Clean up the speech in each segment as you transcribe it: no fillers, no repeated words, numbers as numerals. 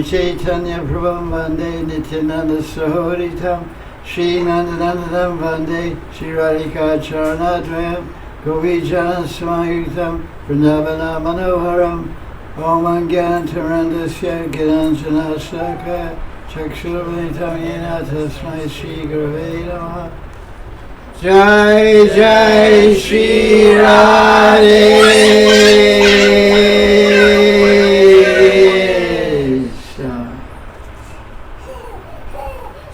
Chaitanya Prabhum Vande Nityananda Sahoditam Shri Nandanandam Vande Shri Radhika Charanadvayam Govijana Smayutam Vrindavana Manoharam Om Angyantarandasya Giranjana Shaka Chakshurvanitam Yena Tasmai Shri Gurave Namaha Jai Jai Sri Radhe.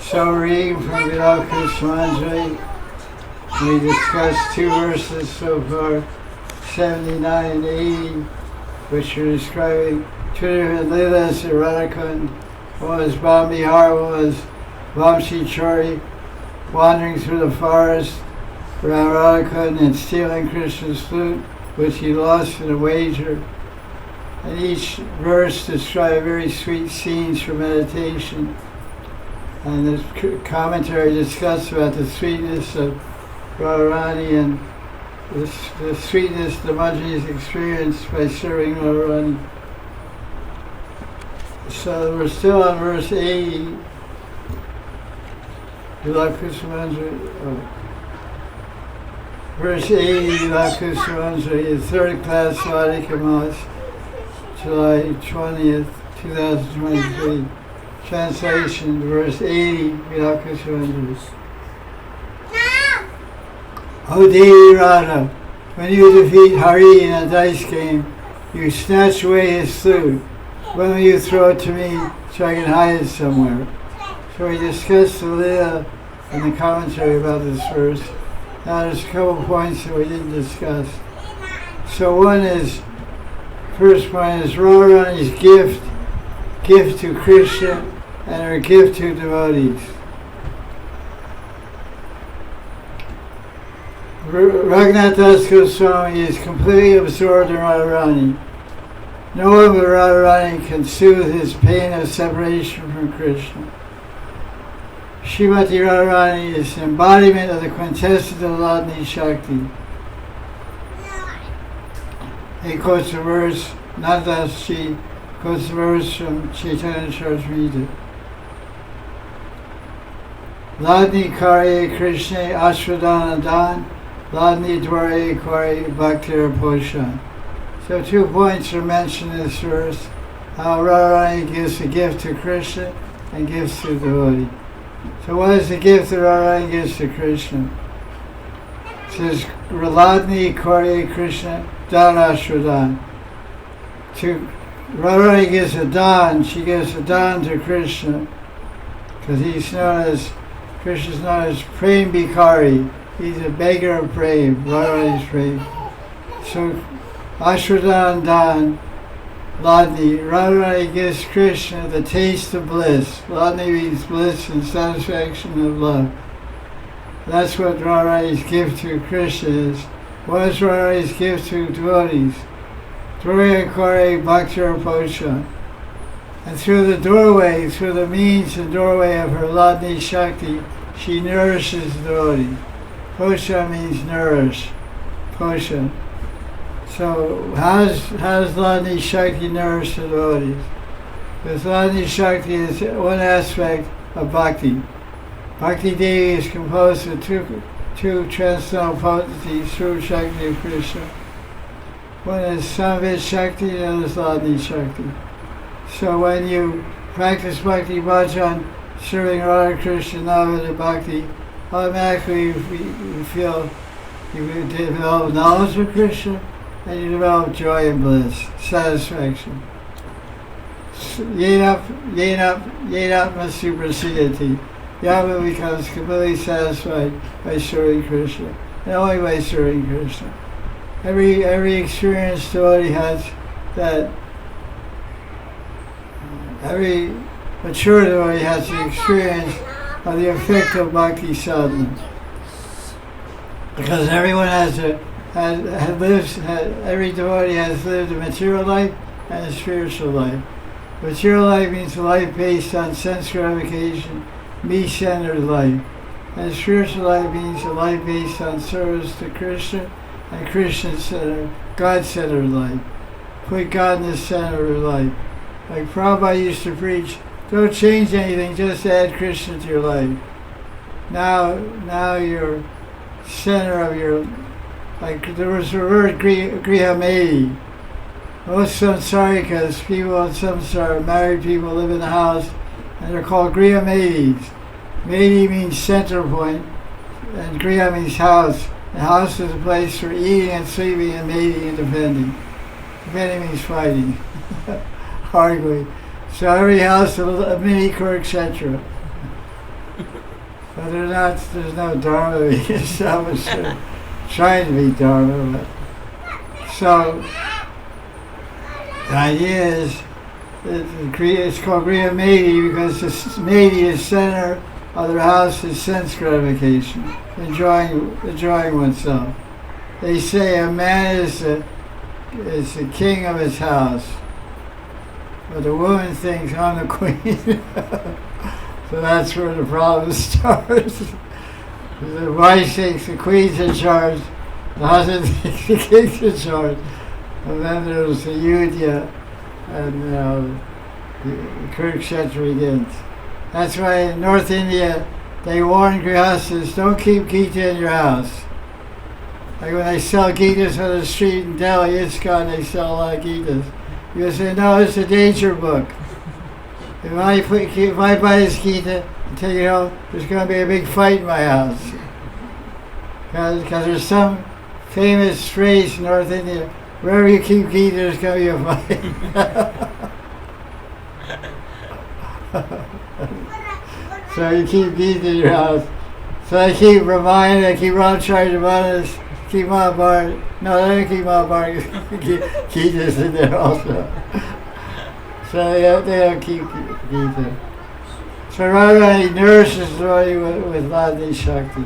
So reading from Vilapa Kusumanjali, we discussed two verses so far, 79 and 80, which are describing two different leelas at Radhakund. One was Bambihar, one was Vamsi Chori, wandering through the forest around Radhakund and stealing Krishna's flute, which he lost in a wager. And each verse described very sweet scenes for meditation. And the commentary discussed about the sweetness of Radharani and the sweetness the Manjaris experienced by serving Radharani. So we're still on verse 80. Vilapa Kusumanjali. Verse 80, Vilapa Kusumanjali, the third class Radhika Mas, July 20th, 2023. Translation, verse 80, Vilapa Kusumanjali. O Devi Radha, when you defeat Hari in a dice game, you snatch away his flute. When will you throw it to me so I can hide it somewhere? So we discussed the Leela and the commentary about this verse. Now there's a couple points that we didn't discuss. So one is, first point is Radharani's gift to Krishna and her gift to devotees. Raghunatha Das Goswami is completely absorbed in Radharani. No one but Radharani can soothe his pain of separation from Krishna. Srimati Radharani is the embodiment of the quintessence of Ladni Shakti. He quotes a verse, Nandasji quotes a verse from Chaitanya Charitamrita. Ladni Karye Krishna Ashwadana Dan, Ladni Dware Kare Bhaktir Poshan. So 2 points are mentioned in this verse, how Radharani gives a gift to Krishna and gives to the devotee. So what is the gift that Radharani gives to Krishna? It says, Ladni Kare Krishna Dan Ashwadan. To Radharani gives a dan, she gives a dan to Krishna, because Krishna is known as Prem Bhikari. He's a beggar of Prem, Radharani's Prem. So Ashwadan Dan, Ladni, Radharani gives Krishna the taste of bliss. Ladni means bliss and satisfaction of love. That's what Radharani's gift to Krishna is. What is Radharani's gift to devotees? Dwaya Kare Bhaktir Poshan. And through the doorway, through the means and doorway of her Ladni Shakti, she nourishes the devotee. Poshan means nourish. Poshan. So how does Ladni Shakti nourish the devotees? Because Ladni Shakti is one aspect of Bhakti. Bhakti Devi is composed of two transcendental potencies through Shakti of Krishna. One is Samved Shakti and the other is Ladni Shakti. So when you practice Bhakti Bhajan, serving Radha Krishna Navada Bhakti, automatically you feel you develop knowledge of Krishna and you develop joy and bliss, satisfaction. Yenap Masuprasidati. Yama becomes completely satisfied by serving Krishna, and only by serving Krishna. Every experienced devotee has that. Every mature devotee has the experience of the effect of bhakti sadhana, because everyone every devotee has lived a material life and a spiritual life. Material life means a life based on sense gratification, me-centered life. And spiritual life means a life based on service to Krishna and Krishna-centered, God-centered life. Put God in the center of life. Like Prabhupada used to preach, don't change anything, just add Krishna to your life. Now you're center of your, like there was the word Grihamedi. Most samsarikas, people in samsara, married people live in the house, and they're called Grihamedis. Medi means center point, and Griha means house. The house is a place for eating and sleeping and mating and defending. Defending means fighting, arguing. So every house is a mini Kurukshetra. But there's no Dharma being established. They're trying to be Dharma. But. So the idea is it's called Griha Medi because the Medi is center of their house is sense gratification, enjoying oneself. They say a man is the king of his house, but the woman thinks I'm the queen. So that's where the problem starts. The wife thinks the queen's in charge, the husband thinks the king's in charge, and then there's the Yudhya, and the Kurukshetra begins. That's why in North India they warn grihastas, don't keep Gita in your house. Like when they sell Gitas on the street in Delhi, ISKCON, they sell a lot of Gitas. You say, no, it's a danger book. If I buy this Gita and take it home, there's going to be a big fight in my house. Because there's some famous phrase in North India, wherever you keep Gita, there's going to be a fight. So you keep Gita in your house. So I keep reminding, I keep Ramacharita, keep Mahabharata. No, they don't keep Mahabharata, keep Gita's in there also. So they don't keep Gita. So Radharani nourishes Lord with Ladni Shakti.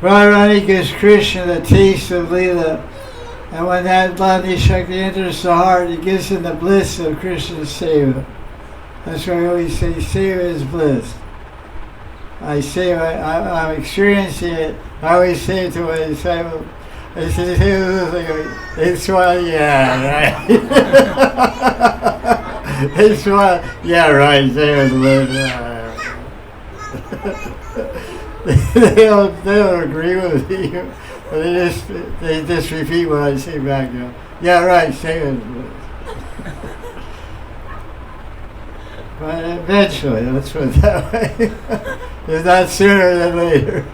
Radharani gives Krishna the taste of Leela, and when that Ladni Shakti enters the heart, it gives him the bliss of Krishna's seva. That's why I always say seva is bliss. I'm experiencing it. I always say it to my disciples, I say, they smile, yeah, right. They smile, yeah, right, seva is bliss. They don't agree with me, but they just repeat what I say back. Yeah, right. Say it. But eventually, let's put it that way. If not sooner than later.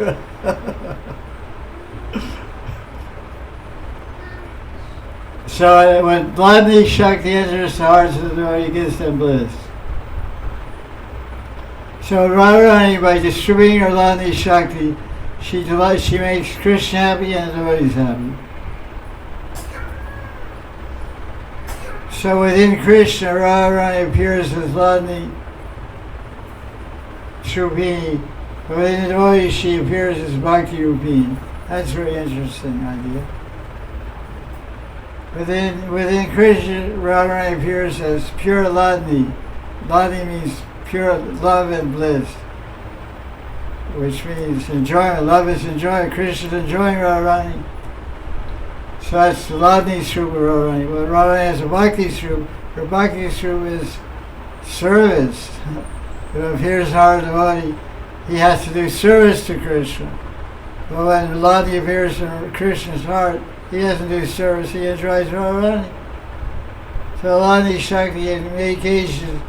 So when Ladni Shakti enters the hearts of the devotee, he gives them bliss. So Radharani, by distributing her Ladni Shakti, she makes Krishna happy and the devotees happy. So within Krishna, Radharani appears as Ladni Shrupini. Within the devotees, she appears as Bhakti Rupini. That's a very interesting idea. Within Krishna, Radharani appears as pure Ladni. Ladni means pure love and bliss, which means enjoyment. Love is enjoyment. Krishna is enjoying Radharani. So that's the Ladni Srupa Radharani. But Radharani has a Bhakti Srupa. Her Bhakti Srupa is service. If it appears in our devotee, he has to do service to Krishna. But when Ladni appears in Krishna's heart, he doesn't do service, he enjoys Radharani. So Ladni Shakti in many cases,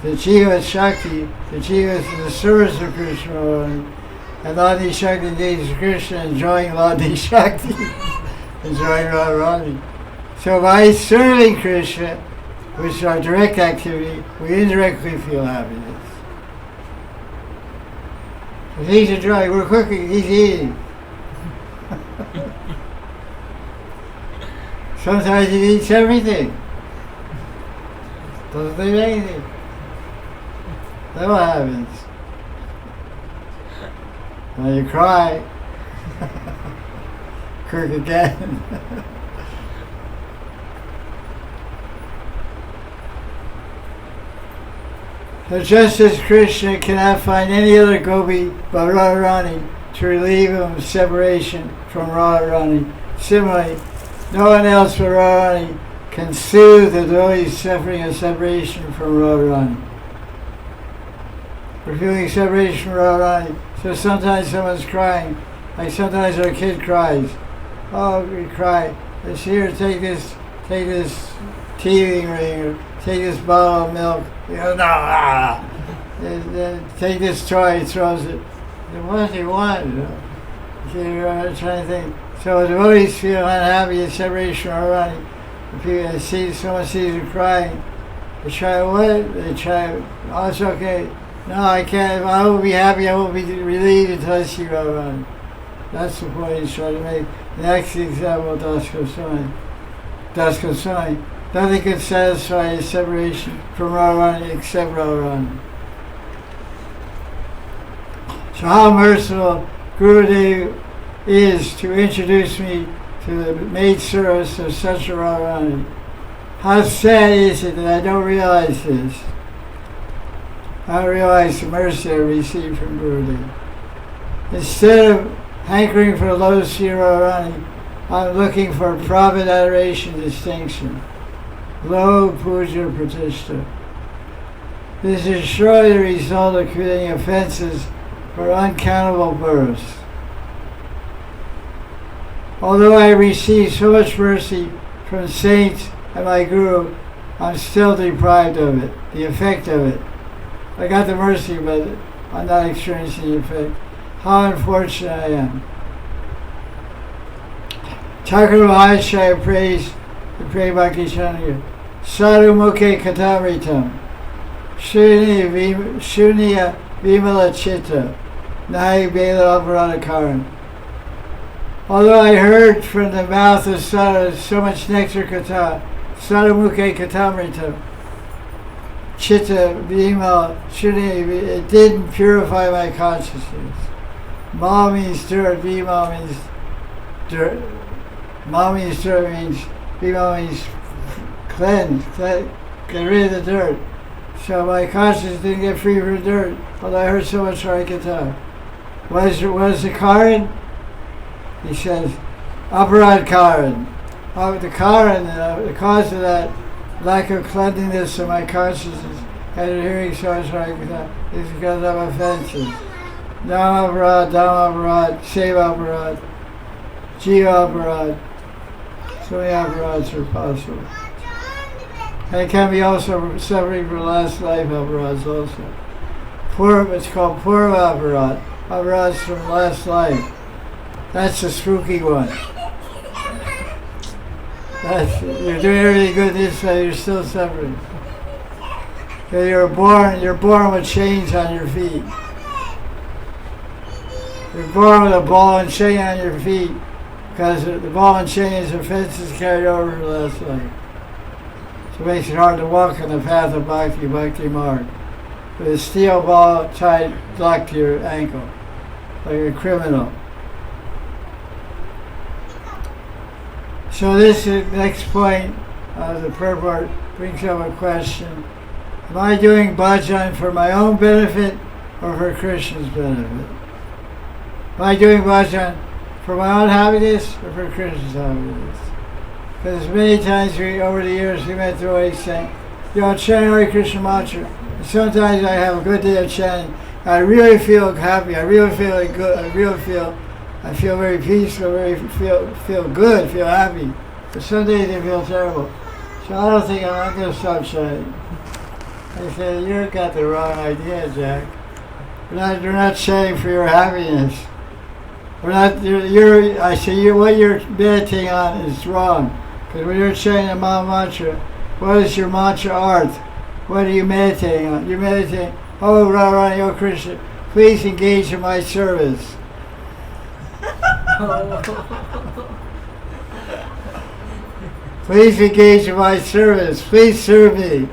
the Jiva Shakti, the Jiva is in the service of Krishna, and Ladni Shakti engages Krishna enjoying Ladni Shakti, enjoying Radharani. So by serving Krishna, which is our direct activity, we indirectly feel happiness. If he's enjoying, we're cooking, he's eating. Sometimes he eats everything. Doesn't leave anything. Then what happens? Now you cry. Cook again. So just as Krishna cannot find any other gopi but Radharani to relieve him of separation from Radharani. Similarly, no one else but Radharani can soothe the devotee suffering of separation from Radharani. We're feeling separation from Radharani. So sometimes someone's crying, like sometimes our kid cries. Oh, we cry. It's here, take this teething ring, or take this bottle of milk. He goes, no, take this toy, he throws it. What do you want? You know? So you're trying to think. So the devotees feel unhappy at separation from Radharani. If someone sees them crying, they try what? They try, oh, it's okay. No, I can't. I won't be happy. I won't be relieved until I see Radharani. That's the point he's trying to make. The next example, Das Goswami. Das Goswami. Nothing can satisfy his separation from Radharani except Radharani. So how merciful Gurudev is to introduce me to the maid service of such a Radharani. How sad is it that I don't realize this? I don't realize the mercy I received from Gurudev. Instead of hankering for the lotus feet of Radharani, I'm looking for private adoration distinction. Low puja pratishtha. This is surely the result of committing offenses for uncountable births. Although I receive so much mercy from saints and my Guru, I'm still deprived of it, the effect of it. I got the mercy, but I'm not experiencing the effect. How unfortunate I am. Thakur Mahashaya prays the Pray Bhakti Chandra. Sadhu Mukhe Katamritam. Shunya Vimala Chitta. Nai Bela Aparadakaran. Although I heard from the mouth of Sadhu so much nectar kata, Sadhu Mukhe Katamritam. Chitta Vimala Shunya, it didn't purify my consciousness. Ma means dirt, Vima means dirt. Ma means dirt means, Vima means cleanse, get rid of the dirt. So my consciousness didn't get free from dirt, although I heard so much Harikata. What is the Karan? He says, Aparad Karan. The Karan, the cause of that lack of cleanliness of my consciousness after hearing so much Harikata is because of offenses. Nama Aparad, Dhamma Aparad, Seva Aparad, Jiva Aparad. So many aparads are possible. And it can be also suffering from last life aparads also. It's called Purva aparad, aparads from last life. That's the spooky one. You're doing everything good this way, you're still suffering. You're born with chains on your feet. You're born with a ball and chain on your feet because the ball and chain is offenses carried over from last life. So it makes it hard to walk on the path of Bhakti Marg. With a steel ball tied, locked to your ankle, like a criminal. So this next point of the purport brings up a question. Am I doing bhajan for my own benefit or for Krishna's benefit? Am I doing bhajan for my own happiness or for Krishna's happiness? Because many times over the years we met the way saying, I'm chanting Hare Krishna mantra. And sometimes I have a good day of chanting. I really feel happy. I really feel good. I feel very peaceful. Feel good. Feel happy. But some days I feel terrible. So I don't think I'm going to stop chanting. I said, you've got the wrong idea, Jack. We're not chanting for your happiness. I say what you're meditating on is wrong. Because when you're chanting a Maha mantra, what is your mantra art? What are you meditating on? You're meditating, oh Radharani, oh Krishna, please engage in my service. Please engage in my service. Please serve me.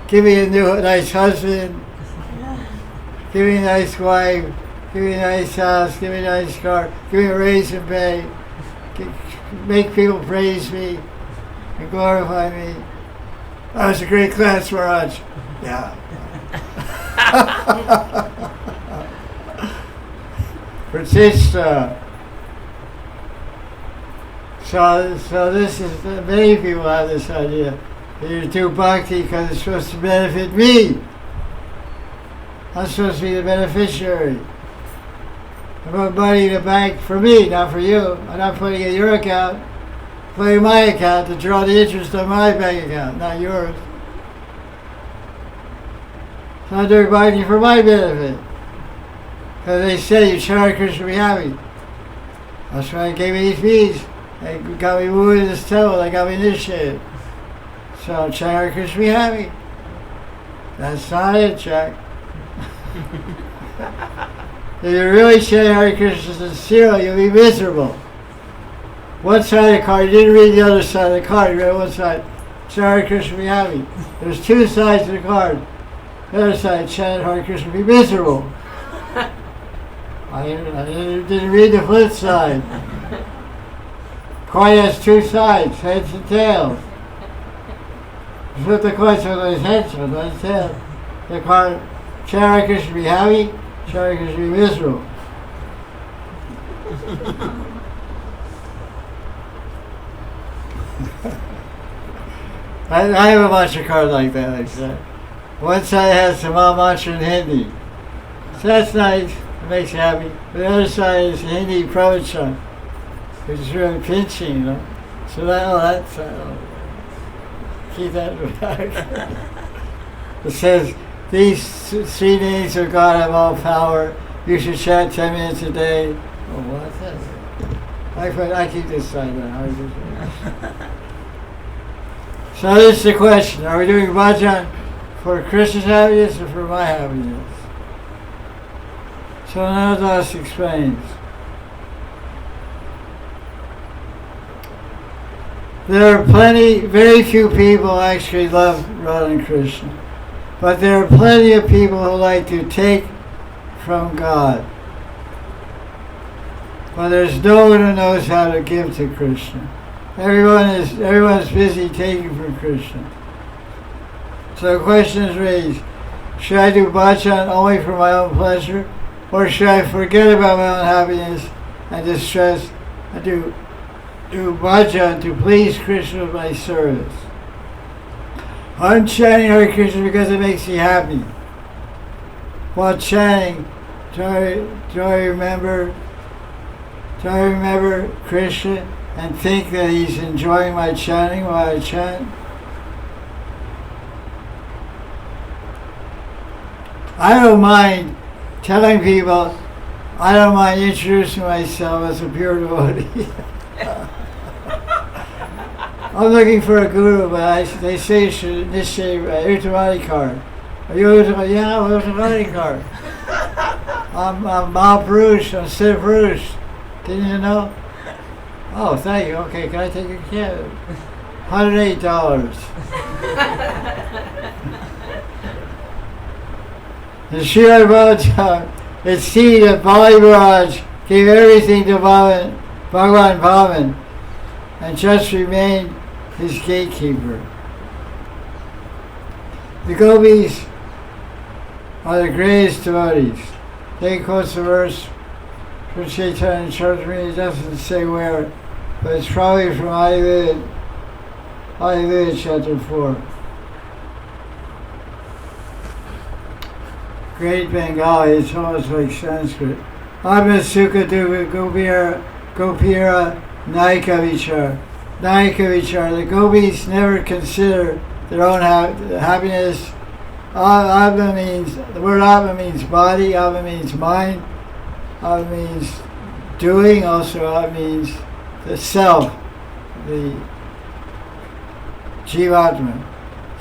Give me a nice husband. Give me a nice wife. Give me a nice house. Give me a nice car. Give me a raise and pay. Make people praise me and glorify me. That was a great class, Maharaj. Yeah. Pratishta. So this is, many people have this idea. You do bhakti because it's supposed to benefit me. I'm supposed to be the beneficiary. I put money in the bank for me, not for you. I'm not putting it in your account. I'm putting it in my account to draw the interest on my bank account, not yours. So I'm doing bhakti for my benefit. Because they say you chant Krishna be happy. That's why they gave me these beads. They got me moved in this temple. They got me initiated. So chant Krishna be happy. That's not it, Jack. If you really chant Hare Krishna sincerely, you'll be miserable. One side of the card, you didn't read the other side of the card, you read one side. Chant Hare Krishna be happy. There's two sides to the card. The other side, chant Hare Krishna be miserable. I didn't read the flip side. Coin has two sides, heads and tails. Flip the coin so there's heads, so there's tails. The card, chant Hare Krishna be happy, chant Hare Krishna be miserable. I have a bunch of cards like that. One side has the Maha Mantra in Hindi. So that's nice. It makes you happy. But the other side is Hindi pravachan, which is really pinching, you know. So that's keep that in the back. It says, these three names of God have all power. You should chant 10 minutes a day. Oh, what's that? I keep this side down. So this is the question. Are we doing bhajan for Krishna's happiness or for my happiness? So Raghunatha Das explains. There are very few people actually love Radha and Krishna. But there are plenty of people who like to take from God. But there's no one who knows how to give to Krishna. Everyone's busy taking from Krishna. So the question is raised, should I do bhajan only for my own pleasure? Or should I forget about my own happiness and distress and do bhajan to please Krishna with my service? I'm chanting Hare Krishna because it makes me happy. While chanting, do I remember Krishna and think that he's enjoying my chanting while I chant? I don't mind telling people, I don't mind introducing myself as a pure devotee. I'm looking for a guru, but they say you should initiate Uttamani card. Are you Uttamani? Yeah, I'm Uttamani card. I'm Mahapurush, I'm Siddha Purush. Didn't you know? Oh, thank you. Okay, can I take your cab? $108. The Srimati Radharani, it's seen that Bali Maharaj gave everything to Bhagavan Bhavan and just remained his gatekeeper. The gopis are the greatest devotees. They quote the verse from Chaitanya Charitamrita. It doesn't say where, but it's probably from Ayurveda chapter 4. Great Bengali, it's almost like Sanskrit. Abha Sukha Duga Gopira Naika Vichar. Naika Vichar. The gopis never consider their own happiness. Abha means, the word Abha means body, Abha means mind, Abha means doing, also Abha means the self, the Jivatma.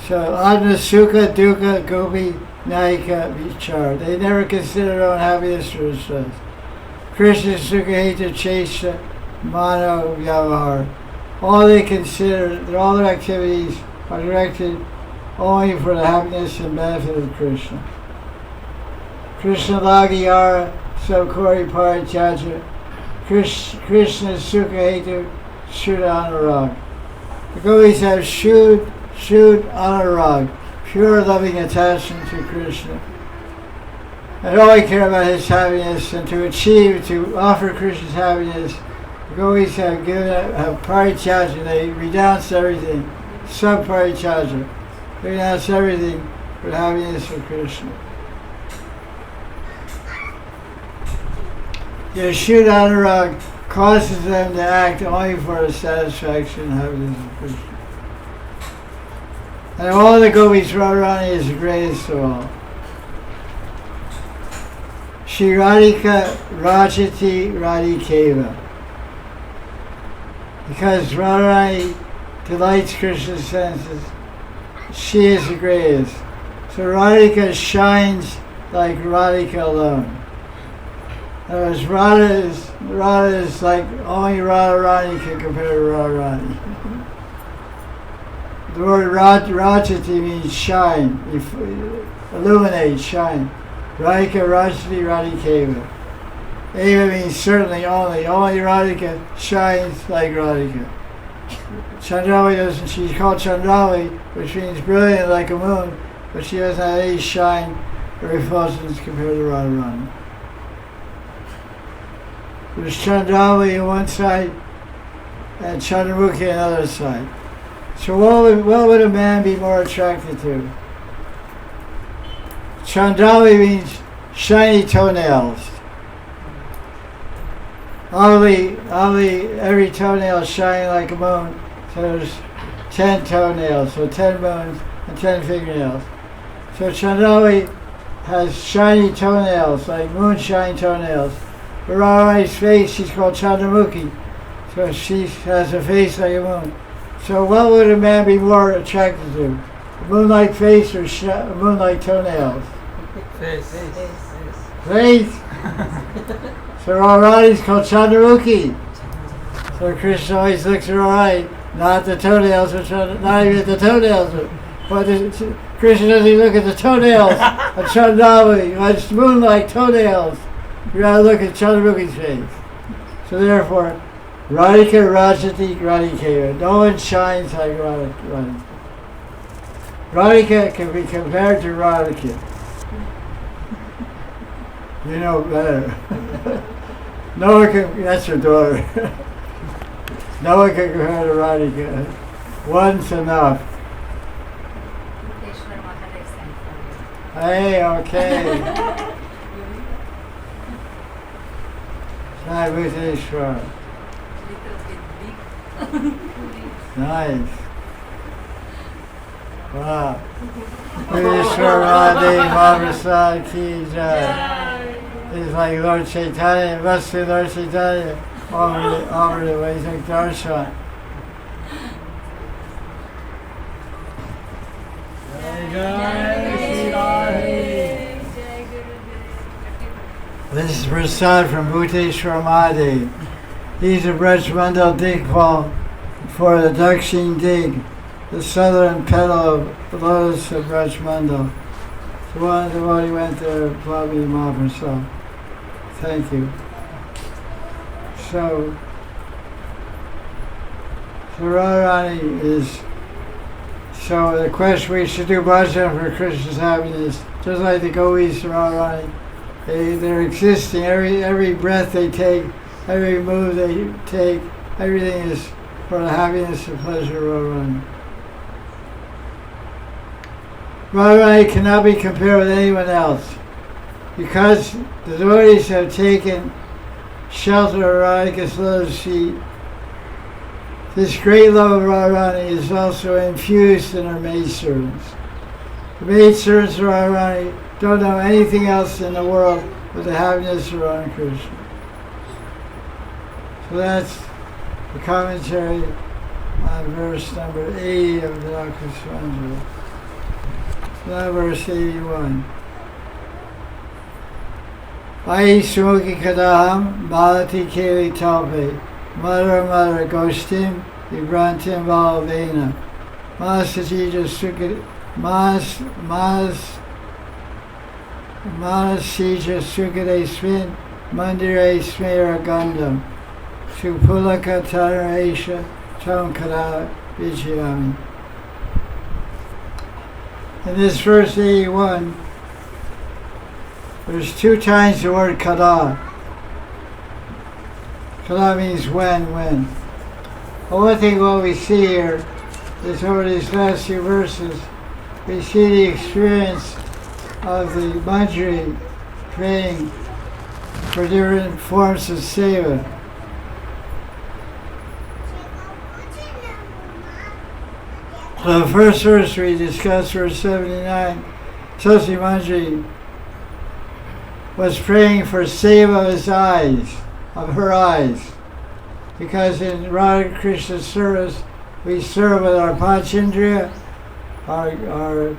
So Adna Sukha Dukkha Gopi Naika Vichar. They never consider their own happiness or distress. Krishna Sukha Heta Chesha Mano Vyavahar. All they consider, all their activities are directed only for the happiness and benefit of Krishna. Krishna Lagiyara Saukori Parityaja. Krishna Sukha Heta Shuddha Anurag. The gopis have Shuddha Anurag, pure loving attachment to Krishna. and only care about his happiness, and to offer Krishna's happiness, the gopis have parityāja, they renounce everything, sub-parityāja, they renounce everything for the happiness of Krishna. Yashoda causes them to act only for the satisfaction and happiness of Krishna. And of all the gopis, Radharani is the greatest of all. Shri Radhika Rajati Radhikeva. Because Radharani delights Krishna's senses, she is the greatest. So Radhika shines like Radhika alone. In other words, Radha is like only Radharani can compare to Radharani. The word Rajati means shine, illuminate, shine. Radhika Rajati Radhikeva. Eva means certainly only. Only Radhika shines like Radhika. Chandravi doesn't, she's called Chandravi, which means brilliant like a moon, but she doesn't have any shine or refulgence compared to Radharani. There's Chandravi on one side and Chandramukhi on the other side. So what would a man be more attracted to? Chandravi means shiny toenails. Every toenail shining like a moon, so there's 10 toenails, so 10 moons and 10 fingernails. So Chandravi has shiny toenails, like moonshine toenails. But Radharani's face, she's called Chandramukhi, so she has a face like a moon. So what would a man be more attracted to? A moon-like face or moon-like toenails? Face. Face? So Radharani's called Chandramukhi. So Krishna always looks at Radharani, not the toenails, not even the toenails. But Krishna doesn't look at the toenails of Chandravi, it's moon-like toenails. You gotta look at Chandramukhi's face. So therefore, Radhika Rajati Radhikeva. No one shines like Radhika. Radhika can be compared to Radhika. You know better. No one can, that's her daughter. No one can compare to Radhika. One's enough. Hey, okay. Hi, Bhuteshwar. Nice. Wow. Bhuteshwar Radhe Maharaj ki jai. It's like Lord Chaitanya, it must be Lord Chaitanya over the Vedic darshan. Jai Sri Radhe. This is prasad from Bhuteshwar Mahadev. He's a Braj Mandal Digpal for the Dakshin Dig, the southern petal of the lotus of Braj Mandal. So one devotee went there, probably Mahaprasad. Thank you. So Radharani is, so the question, we should do bhajan for Krishna's happiness, just like the gopis of Radharani. They're existing, every breath they take, every move they take, everything is for the happiness and pleasure of Radharani. Radharani cannot be compared with anyone else, because the devotees have taken shelter of Radhika's lotus feet. This great love of Radharani is also infused in her maidservants. The maidservants of Radharani don't know anything else in the world but the happiness of Radha Krishna. So that's the commentary on verse number 80 of the Vilapa Kusumanjali. Now verse 81. Ai smoki kadaham malati keli talpe madara gostim vibrantim valavena masajija sukade Manasija Sukade Svin Mandire Smera Gandam Supulaka Taraisha Tamkada Vijayami. In this verse 81, There's 2 times the word kada. Kada means when. Well, one thing what we see here is over these last few verses, we see the experience of the Manjari praying for different forms of seva. So the first verse we discussed, verse 79, Tulsi Manjari was praying for seva of his eyes, of her eyes. Because in Radha Krishna's service, we serve with our Panchindriya, our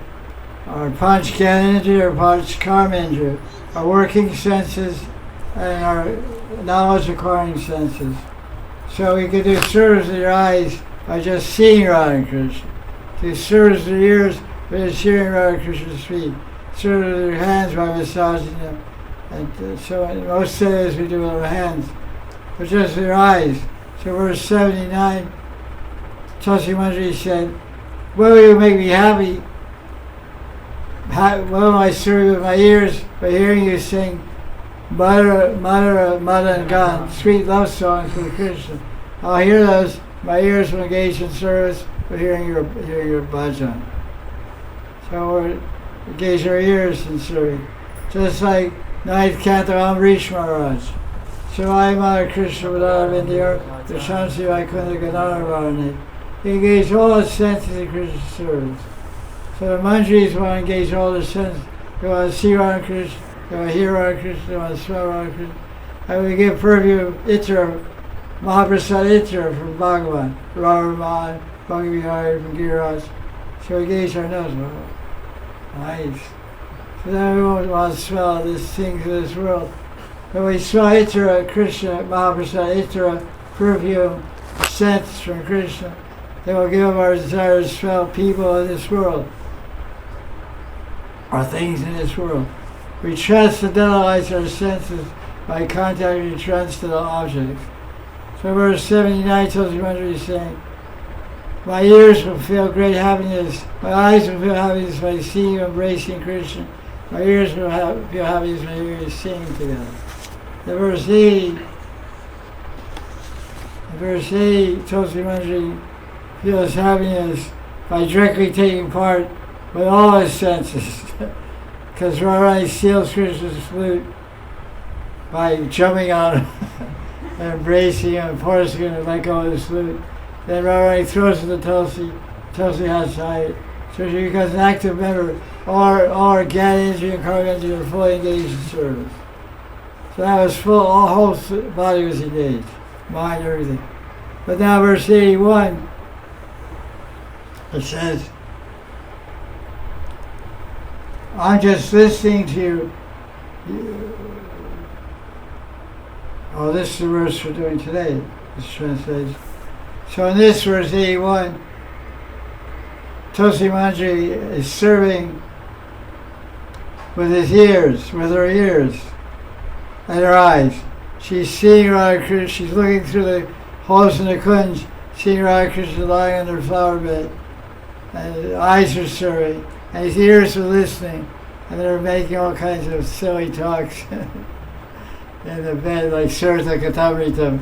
Panch Gyanendriya, our Panch Karmendriya, our working senses, and our knowledge acquiring senses. So we can do service with your eyes by just seeing Radha Krishna. Do service with your ears by just hearing Radha Krishna speak. Service with your hands by massaging them. And so in most days we do with our hands. But just with your eyes. So verse 79, Tulsi Manjari said, "When will you make me happy? When will I serve you with my ears by hearing you sing Madan Gan, sweet love songs with Krishna? I'll hear those. My ears will engage in service with hearing your bhajan." So we'll engage our ears in serving. Just like 9th Canto Amrish Maharaj. Shivai Mara Krishna Vadara Mandir, the Shamsi Vaikunta Ganara Varane. He engaged all his senses in Krishna's service. So the Manjaris want to engage all their senses. They want to see Radha Krishna, they want to hear Radha Krishna, they want to smell Radha Krishna. And we give perfume, Itra, Mahaprasad Itra from Bhagavan, Radharani, Bhagavi Hari from Giriraj. So we engage our nose. Nice. So then we won't want to smell these things of this world. When we smell Itra, Krishna, Mahaprasad Itra, perfume, scents from Krishna, they will give up our desire to smell people in this world, or things in this world. We transcendentalize our senses by contacting transcendental objects. So verse 79 Tulsi Manjari is saying, "My ears will feel great happiness, my eyes will feel happiness by seeing you embracing Krishna, my ears will feel happiness by hearing you singing together." In verse 80, Tulsi Manjari feels happiness by directly taking part with all his senses. Because Radharani steals Krishna's flute by jumping on him and embracing him, forcing him to let go of his flute. Then Radharani throws it to Tulsi. Tulsi has sight. So she becomes an active member. All our Gyanendriya and Karmendriya are fully engaged in service. So that was full, all whole body was engaged, mind, everything. But now verse 81, it says, "I'm just listening to you." Oh, this is the verse we're doing today, this translation. So in this verse 81, Tulsi Manjari is serving with his ears, with her ears and her eyes. She's seeing Radha Krishna, she's looking through the holes in the kunj, seeing Radha Krishna lying on her flower bed. And his eyes are serving, and his ears are listening, and they're making all kinds of silly talks in the bed, like Sarita Katamritam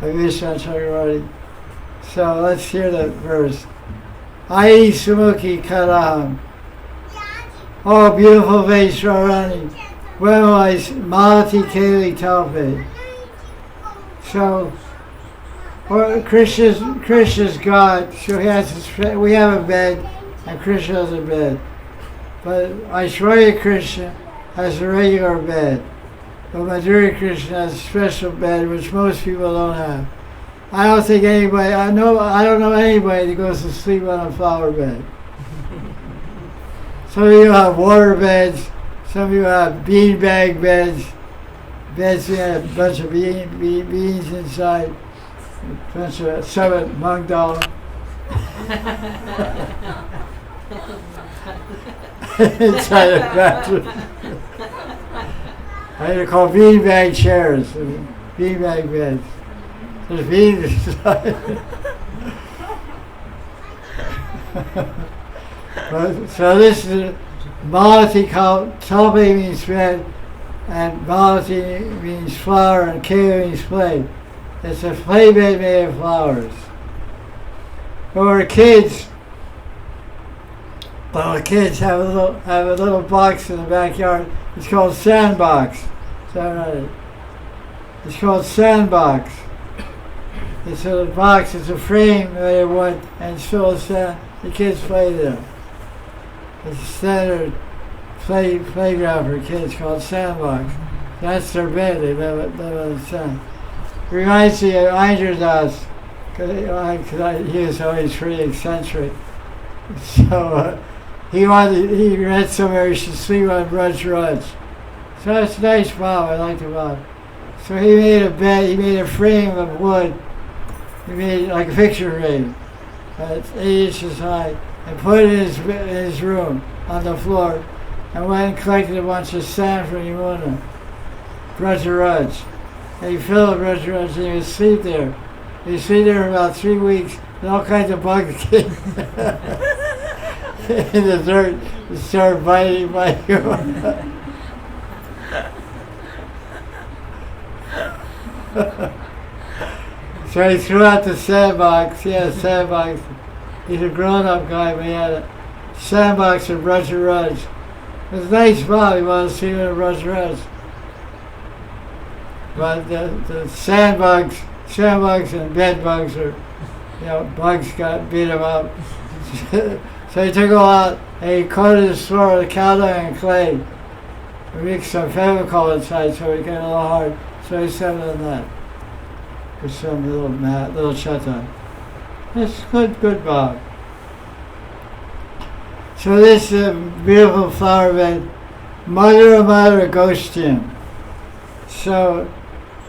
by Vishwanath Chakravarti. So let's hear that verse. Ai Sumukhi Karaham. Oh, beautiful face, Radharani. When will I Malati Kali Talpe? So, Krishna's God, so he has we have a bed, and Krishna has a bed. But Aishwarya Krishna has a regular bed. But Madhurya Krishna has a special bed, which most people don't have. I don't think anybody, I don't know anybody that goes to sleep on a flower bed. Some of you have water beds, some of you have beanbag beds, beds that have a bunch of beans inside, a bunch of summit mung dal. Inside the bathroom. I call beanbag chairs, beanbag beds. There's beans inside. So this is Malati Talpe means bed, And Malati means flower and Keva means play. It's a play bed made of flowers. When we're kids, little kids have a little box in the backyard. It's called sandbox. Is that right? It's called sandbox. It's a box. It's a frame made of wood and it's full of sand. The kids play there. It's a standard playground for kids called sandbox. That's their bed. They live on the sand. It reminds me of Indra Das, because he was always pretty eccentric. So he read somewhere he should sleep on Rudge. So it's a nice Bob. I like the Bob. So he made a bed. He made a frame of wood. He made it like a picture frame. It's 8 inches high, and put it in his room on the floor, and went and collected a bunch of sand from Yamuna, Rudge. And he filled Rudge, and he would sleep there. He would sleep there for about 3 weeks, and all kinds of bugs came in the dirt and started biting him. So he threw out the sandbox. He had a sandbox. He's a grown-up guy, but he had a sandbox of Rudge. It was a nice Bob. He wanted to see him in Rudge. But the sandbugs and bed bugs are, bugs beat him up. So he took them out and he coated the floor with cow dung and clay. We mixed some Fevicol inside so it got a little hard. So he settled on that. With some little chata. That's good Bob. So this beautiful flower bed, Mother goes to him. So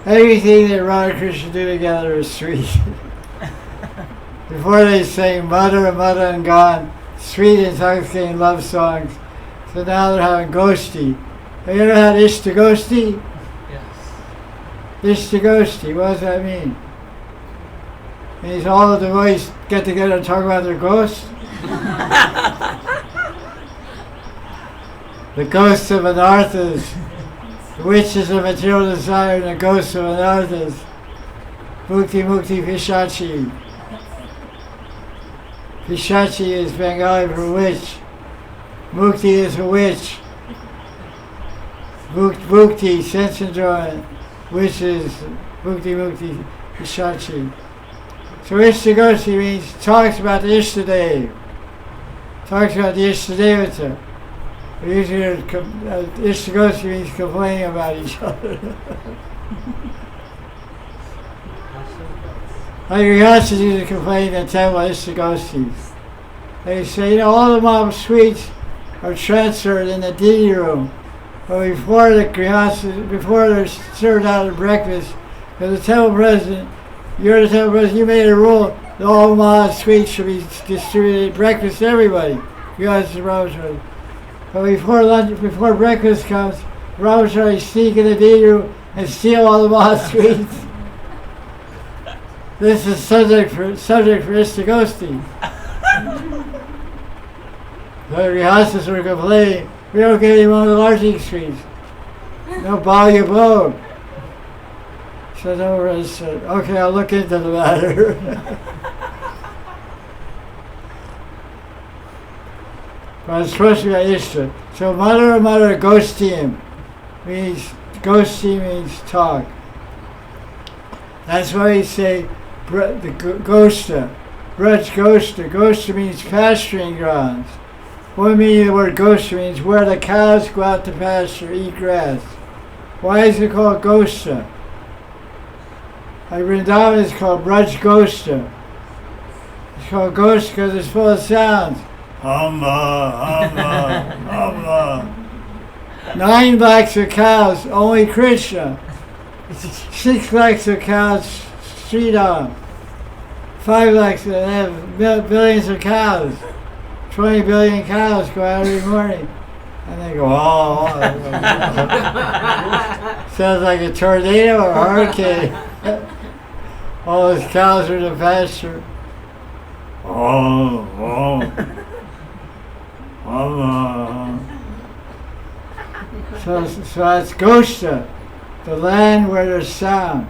everything that Radha and Krishna do together is sweet. Before they sang Mother and gone, sweet intoxicating love songs. So now they're having Gosti. Have you ever had Ishtagosti? Ishtagosti, what does that mean? It means all the devotees get together and talk about their ghosts? The ghosts of anarthas, the witches of material desire, and the ghosts of anarthas. Mukti Pishachi. Pishachi is Bengali for witch. Mukti is a witch. Mukti, sense enjoyment. Which is Mukti Pishachi. So Ishtagosti means talks about the Ishtadev. Talks about the Ishtadevata. Usually Ishtagosti means complaining about each other. Like Riyasas used to complain in the temple Ishtagostis. They say, all the mom sweets are transferred in the deity room. But before they're served out at breakfast, as the temple president, you're the temple president, you made a rule that all Maharaj sweets should be distributed at breakfast to everybody. But before breakfast comes, Ramacharya sneak in the deity room and steal all the Maharaj sweets. This is subject for Ishtagosti. The Rihasas were complaining, we don't get any one of the larging sweets. No Bhagya Bhog. So Nora said, okay, I'll look into the matter. But it's supposed to be Ishta. So Mother Ghostim means talk. That's why we say the Ghosta. Braj Ghosta. Ghosta means pasturing grounds. One meaning of the word Ghosta means where the cows go out to pasture, eat grass. Why is it called Ghosta? Like Vrindavan is called Braj Ghosta. It's called Ghosta because it's full of sounds. Humma. 9 lakhs of cows, only Krishna. 6 lakhs of cows, Sri Ram. 5 lakhs, they have billions of cows. 20 billion cows go out every morning. And they go, oh. Sounds like a tornado or a hurricane. All those cows are in the pasture. So that's Goshta, the land where there's sound.